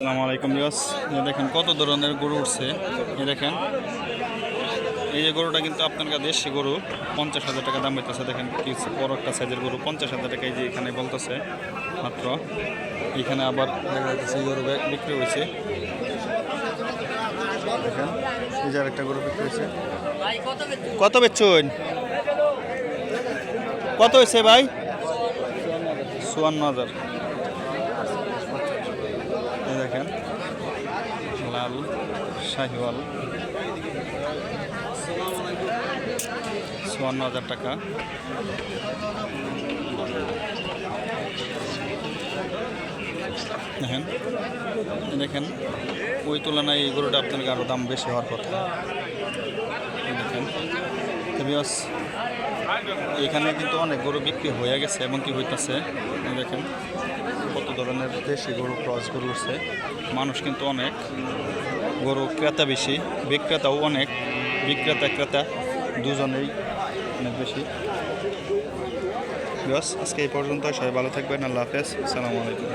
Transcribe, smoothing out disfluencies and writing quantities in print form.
আসসালামু আলাইকুম ভিউয়ার্স, দেখেন কত ধরনের গরু উঠছে। দেখেন এই যে গরুটা কিন্তু আপনার কাছে দেশি গরু 50,000 টাকা দাম হইতেছে। দেখেন কি বড় একটা সাইজের গরু 50,000 টাকা এই যে এখানে বলতেছে মাত্র। এখানে আবার দেখা যাচ্ছে গরু বিক্রি হয়েছে। দেখেন এই যে আরেকটা গরু বিক্রি হয়েছে। কত বেচছেন? কত হয়েছে ভাই? 54,000। দেখেন লাল শাহিওয়াল 54,000 টাকা। দেখেন দেখেন ওই তুলনায় এই গরুটা আপনাকে আরও দাম বেশি হওয়ার কথা। দেখেন এখানে কিন্তু অনেক গরু বিক্রি হয়ে গেছে এবং কি হইতেছে। দেখেন কত ধরনের দেশি গরু ক্রস গরু উঠছে। মানুষ কিন্তু অনেক, গরু ক্রেতা বেশি, বিক্রেতাও অনেক। বিক্রেতা ক্রেতা দুজনেই অনেক বেশি। আজকে এই পর্যন্ত, সবাই ভালো থাকবেন। আল্লাহ হাফেজ, আসসালামু আলাইকুম।